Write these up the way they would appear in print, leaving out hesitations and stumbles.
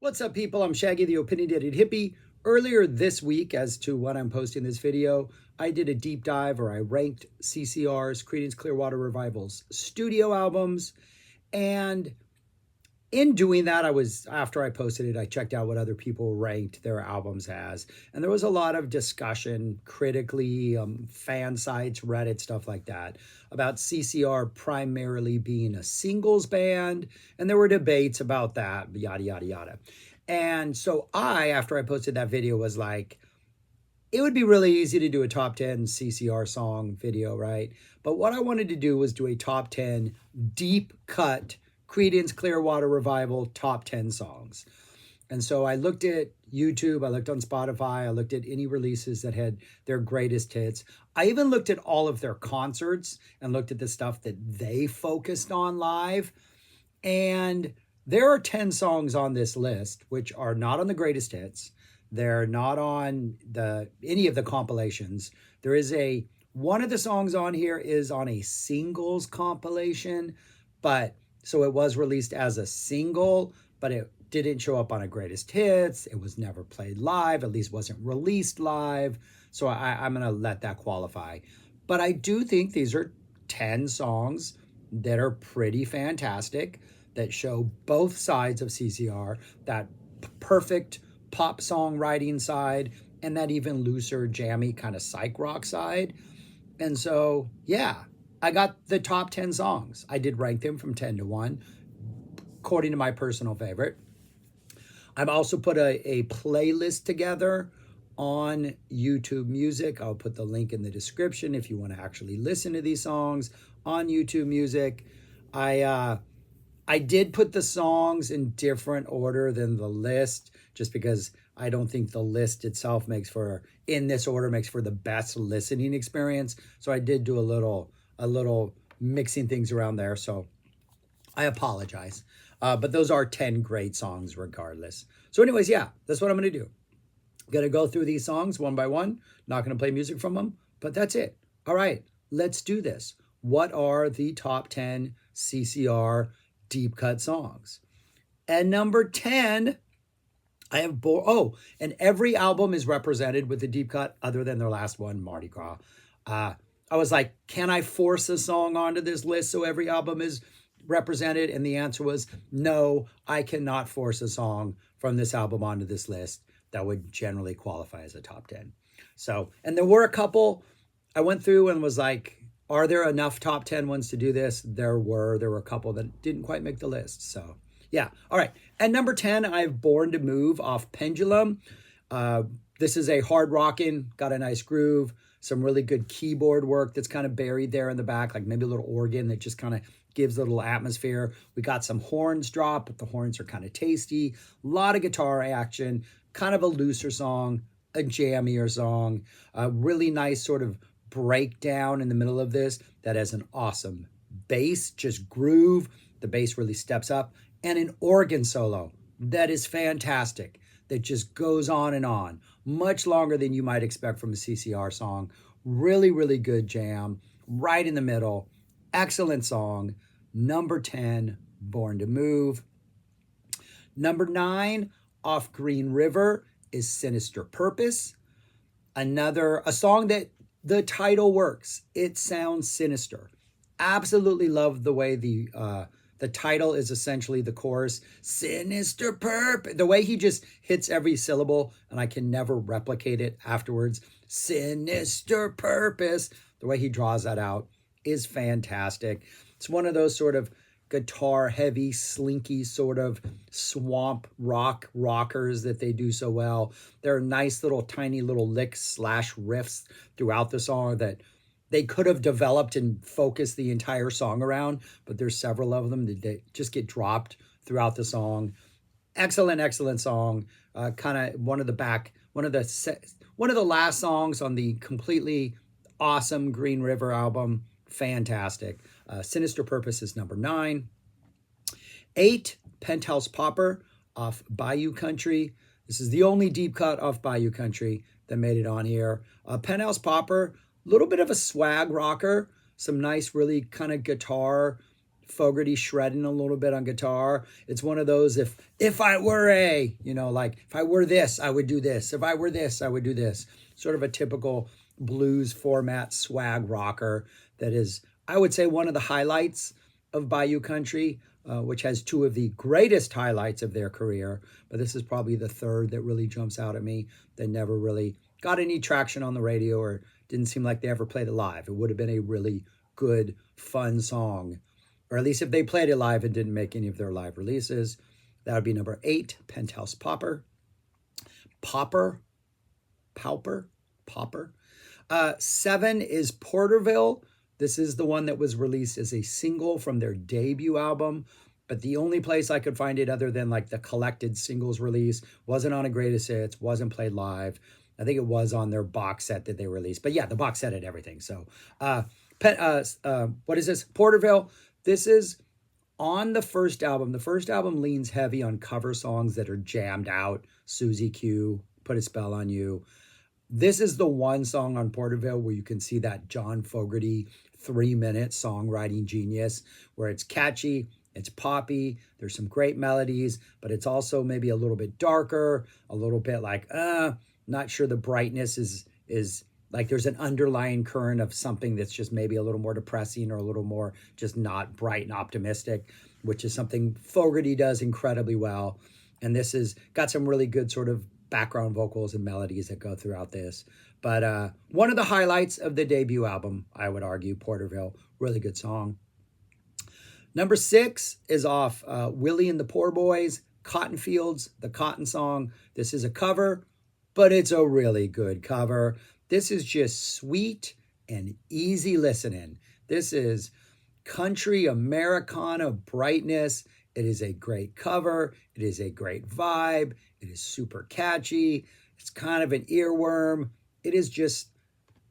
What's up, people? I'm Shaggy, the Opinionated Hippie. Earlier this week, as to when I'm posting this video, I did a deep dive, or I ranked CCR's, Creedence Clearwater Revival's studio albums. And in doing that, after I posted it, I checked out what other people ranked their albums as. And there was a lot of discussion critically, fan sites, Reddit, stuff like that, about CCR primarily being a singles band. And there were debates about that, yada, yada, yada. And so after I posted that video, was like, it would be really easy to do a top 10 CCR song video, right? But what I wanted to do was do a top 10 deep cut Creedence Clearwater Revival top 10 songs. And so I looked at YouTube, I looked on Spotify, I looked at any releases that had their greatest hits. I even looked at all of their concerts and looked at the stuff that they focused on live. And there are 10 songs on this list, which are not on the greatest hits. They're not on any of the compilations. There is one of the songs on here is on a singles compilation, but so it was released as a single, but it didn't show up on a greatest hits. It was never played live, at least wasn't released live. So I'm going to let that qualify. But I do think these are 10 songs that are pretty fantastic, that show both sides of CCR, that perfect pop songwriting side and that even looser, jammy kind of psych rock side. And so, yeah, I got the top 10 songs. I did rank them from 10 to 1, according to my personal favorite. I've also put a playlist together on YouTube Music. I'll put the link in the description if you want to actually listen to these songs on YouTube Music. I did put the songs in different order than the list, just because I don't think the list itself makes for the best listening experience. So I did do a little mixing things around there. So I apologize. But those are 10 great songs regardless. So anyways, yeah, that's what I'm going to do. I'm going to go through these songs one by one. Not going to play music from them, but that's it. All right, let's do this. What are the top 10 CCR deep cut songs? And number 10, I have and every album is represented with a deep cut other than their last one, Mardi Gras. I was like, can I force a song onto this list so every album is represented? And the answer was no, I cannot force a song from this album onto this list that would generally qualify as a top 10. So, and there were a couple I went through and was like, are there enough top 10 ones to do this? There were a couple that didn't quite make the list. So yeah. All right. At number 10, I have Born to Move off Pendulum. This is a hard rocking, got a nice groove, some really good keyboard work that's kind of buried there in the back, like maybe a little organ that just kind of gives a little atmosphere. We got some horns drop, but the horns are kind of tasty. A lot of guitar action, kind of a looser song, a jammier song, a really nice sort of breakdown in the middle of this that has an awesome bass, just groove. The bass really steps up, and an organ solo that is fantastic, that just goes on, much longer than you might expect from a CCR song. Really, really good jam, right in the middle. Excellent song. Number 10, Born to Move. Number 9, off Green River, is Sinister Purpose. A song that the title works. It sounds sinister. Absolutely love the way the title is essentially the chorus. Sinister Purpose. The way he just hits every syllable, and I can never replicate it afterwards. Sinister Purpose. The way he draws that out is fantastic. It's one of those sort of guitar heavy, slinky sort of swamp rockers that they do so well. There are nice little tiny little licks / riffs throughout the song that they could have developed and focused the entire song around, but there's several of them that just get dropped throughout the song. Excellent song. Kind of one of the last songs on the completely awesome Green River album. Fantastic. Sinister Purpose is number 9. 8, Penthouse Popper off Bayou Country. This is the only deep cut off Bayou Country that made it on here. Penthouse Popper, a little bit of a swag rocker, some nice, really kind of guitar Fogerty shredding a little bit on guitar. It's one of those, if I were a, you know, like if I were this, I would do this. If I were this, I would do this. Sort of a typical blues format swag rocker that is, I would say, one of the highlights of Bayou Country, which has two of the greatest highlights of their career. But this is probably the third that really jumps out at me, that never really got any traction on the radio or didn't seem like they ever played it live. It would have been a really good, fun song. Or at least if they played it live and didn't make any of their live releases. That would be number 8, Penthouse Popper. Pauper. 7 is Porterville. This is the one that was released as a single from their debut album, but the only place I could find it other than like the collected singles release, wasn't on a greatest hits, wasn't played live. I think it was on their box set that they released, but yeah, the box set had everything. So, what is this? Porterville. This is on the first album. The first album leans heavy on cover songs that are jammed out. Susie Q, Put a Spell on You. This is the one song on Porterville where you can see that John Fogerty 3-minute songwriting genius, where it's catchy, it's poppy, there's some great melodies, but it's also maybe a little bit darker, a little bit like, not sure the brightness is like there's an underlying current of something that's just maybe a little more depressing or a little more just not bright and optimistic, which is something Fogerty does incredibly well. And this has got some really good sort of background vocals and melodies that go throughout this. But one of the highlights of the debut album, I would argue, Porterville, really good song. Number 6 is off Willie and the Poor Boys, Cotton Fields, the Cotton Song. This is a cover, but it's a really good cover. This is just sweet and easy listening. This is country Americana brightness. It is a great cover. It is a great vibe. It is super catchy. It's kind of an earworm. It is just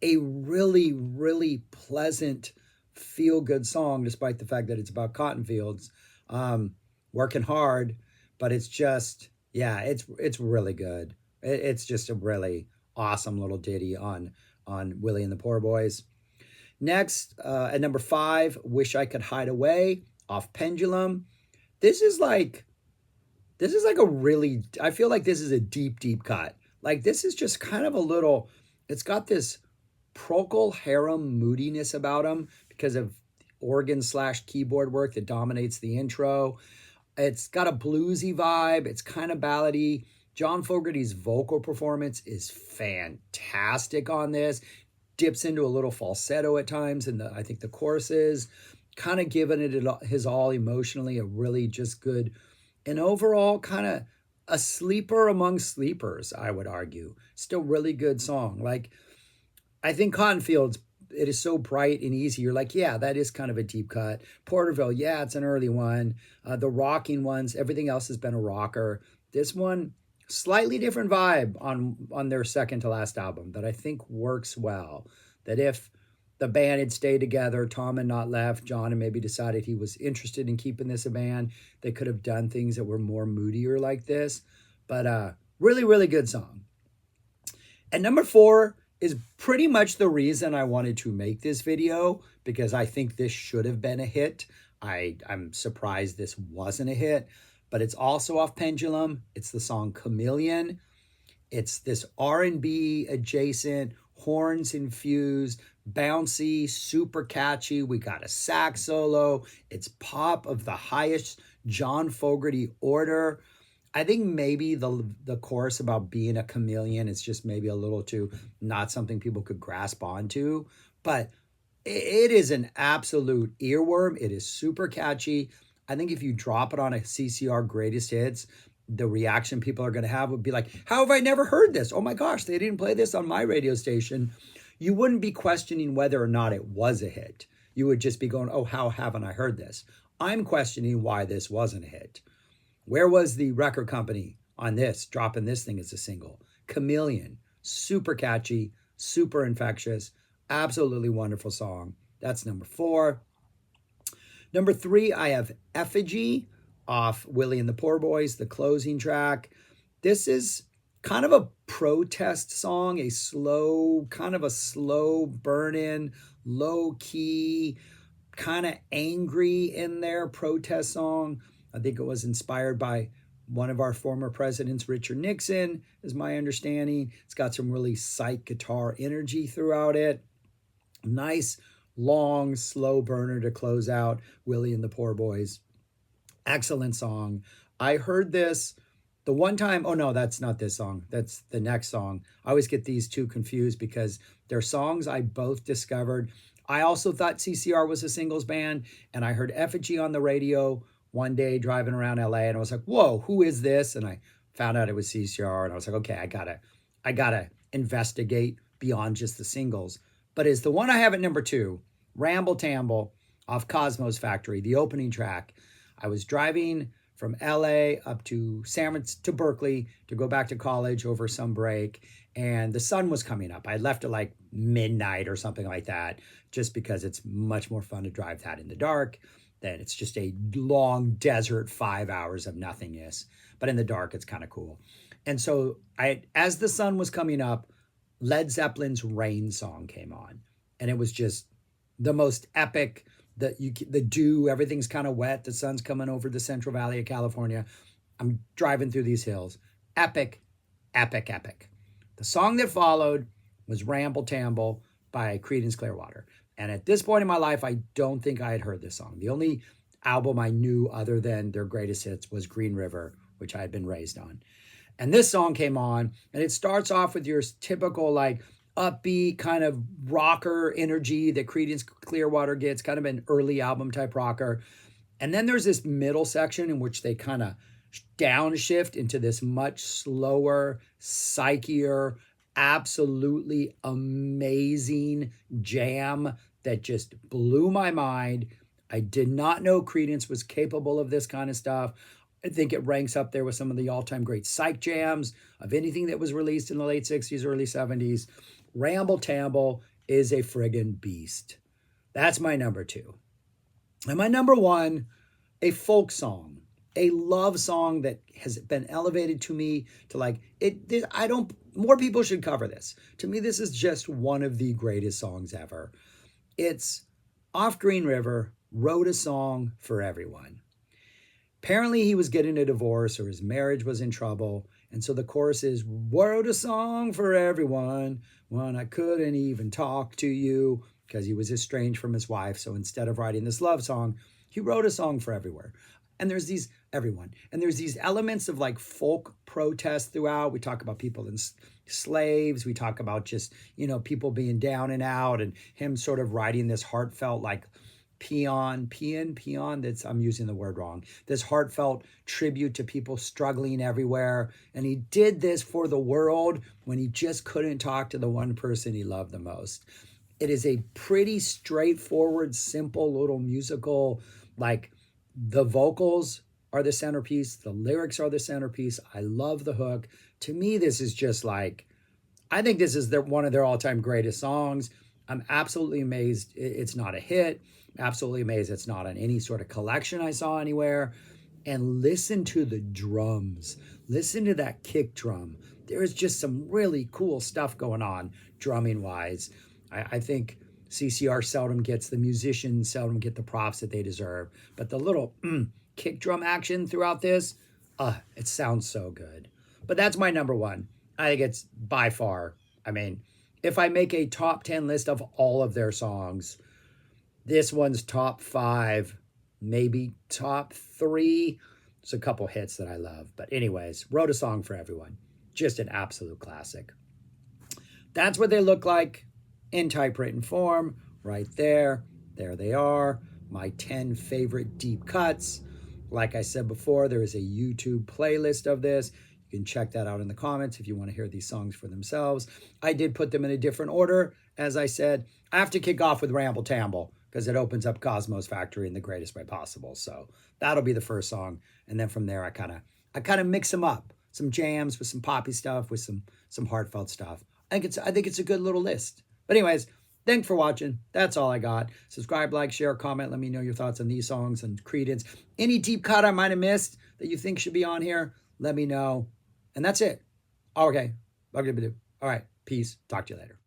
a really, really pleasant, feel-good song, despite the fact that it's about cotton fields, working hard. But it's just, yeah, it's really good. It's just a really awesome little ditty on Willie and the Poor Boys. Next, at number 5, Wish I Could Hide Away, off Pendulum. This is like a really, I feel like this is a deep, deep cut. Like this is just kind of a little, it's got this Procol Harum moodiness about him because of organ/keyboard work that dominates the intro. It's got a bluesy vibe. It's kind of ballady. John Fogerty's vocal performance is fantastic on this. Dips into a little falsetto at times, and I think the choruses, kind of giving it his all emotionally, a really just good, and overall kind of a sleeper among sleepers, I would argue. Still really good song. Like, I think Cotton Fields, it is so bright and easy. You're like, yeah, that is kind of a deep cut. Porterville, yeah, it's an early one. The rocking ones, everything else has been a rocker. This one, slightly different vibe on their second to last album that I think works well. That if the band had stayed together, Tom had not left, John had maybe decided he was interested in keeping this a band, they could have done things that were more moodier like this. But really, really good song. And number 4 is pretty much the reason I wanted to make this video, because I think this should have been a hit. I'm surprised this wasn't a hit, but it's also off Pendulum. It's the song Chameleon. It's this R&B adjacent, horns infused, bouncy, super catchy. We got a sax solo. It's pop of the highest John Fogerty order. I think maybe the chorus about being a chameleon is just maybe a little too not something people could grasp onto, but it is an absolute earworm. It is super catchy. I think if you drop it on a CCR Greatest Hits, the reaction people are going to have would be like, how have I never heard this? Oh my gosh, they didn't play this on my radio station. You wouldn't be questioning whether or not it was a hit. You would just be going, oh, how haven't I heard this? I'm questioning why this wasn't a hit. Where was the record company on this, dropping this thing as a single? Chameleon, super catchy, super infectious, absolutely wonderful song. That's number 4. Number 3, I have Effigy off Willie and the Poor Boys, the closing track. This is kind of a protest song, kind of a slow burn-in, low-key, kind of angry in there, protest song. I think it was inspired by one of our former presidents, Richard Nixon, is my understanding. It's got some really psych guitar energy throughout it. Nice, long, slow burner to close out Willie and the Poor Boys. Excellent song. I heard this the one time. Oh, no, that's not this song. That's the next song. I always get these two confused because they're songs I both discovered. I also thought CCR was a singles band, and I heard Effigy on the radio one day driving around LA, and I was like, whoa, who is this? And I found out it was CCR, and I was like, okay, I gotta investigate beyond just the singles. But it's the one I have at number 2, Ramble Tamble off Cosmo's Factory, the opening track. I was driving from LA up to to Berkeley to go back to college over some break, and the sun was coming up. I left at like midnight or something like that, just because it's much more fun to drive that in the dark than it's just a long desert 5 hours of nothingness. But in the dark, it's kind of cool. And so as the sun was coming up, Led Zeppelin's Rain song came on, and it was just the most epic. The dew, everything's kind of wet. The sun's coming over the Central Valley of California. I'm driving through these hills. Epic, epic, epic. The song that followed was Ramble Tamble by Creedence Clearwater. And at this point in my life, I don't think I had heard this song. The only album I knew other than their greatest hits was Green River, which I had been raised on. And this song came on, and it starts off with your typical like upbeat kind of rocker energy that Creedence Clearwater gets, kind of an early album type rocker. And then there's this middle section in which they kind of downshift into this much slower, psychier, absolutely amazing jam that just blew my mind. I did not know Creedence was capable of this kind of stuff. I think it ranks up there with some of the all-time great psych jams of anything that was released in the late 60s, early 70s. Ramble Tamble is a friggin' beast. That's my number 2. And my number 1, a folk song, a love song that has been elevated to me to like, more people should cover this. To me, this is just one of the greatest songs ever. It's off Green River, Wrote a Song for Everyone. Apparently he was getting a divorce or his marriage was in trouble. And so the chorus is, wrote a song for everyone when I couldn't even talk to you, because he was estranged from his wife. So instead of writing this love song, he wrote a song for everywhere. And there's these elements of like folk protest throughout. We talk about people and slaves. We talk about just, people being down and out, and him sort of writing this heartfelt like peon, I'm using the word wrong, this heartfelt tribute to people struggling everywhere. And he did this for the world when he just couldn't talk to the one person he loved the most. It is a pretty straightforward, simple little musical, like the vocals are the centerpiece, the lyrics are the centerpiece. I love the hook. To me, this is just like, I think this is one of their all-time greatest songs. I'm absolutely amazed it's not a hit. Absolutely amazed it's not on any sort of collection I saw anywhere. And listen to the drums. Listen to that kick drum. There is just some really cool stuff going on drumming-wise. I think CCR the musicians seldom get the props that they deserve. But the little kick drum action throughout this, it sounds so good. But that's my number 1. I think it's by far, if I make a top 10 list of all of their songs, this one's top 5, maybe top 3. There's a couple hits that I love. But anyways, Wrote a Song for Everyone. Just an absolute classic. That's what they look like in typewritten form. Right there. There they are. My 10 favorite deep cuts. Like I said before, there is a YouTube playlist of this. You can check that out in the comments if you want to hear these songs for themselves. I did put them in a different order. As I said, I have to kick off with Ramble Tamble, because it opens up Cosmo's Factory in the greatest way possible. So that'll be the first song. And then from there, I kind of mix them up. Some jams with some poppy stuff, with some heartfelt stuff. I think it's a good little list. But anyways, thanks for watching. That's all I got. Subscribe, like, share, comment. Let me know your thoughts on these songs and Creedence. Any deep cut I might have missed that you think should be on here, let me know. And that's it. Okay. All right. Peace. Talk to you later.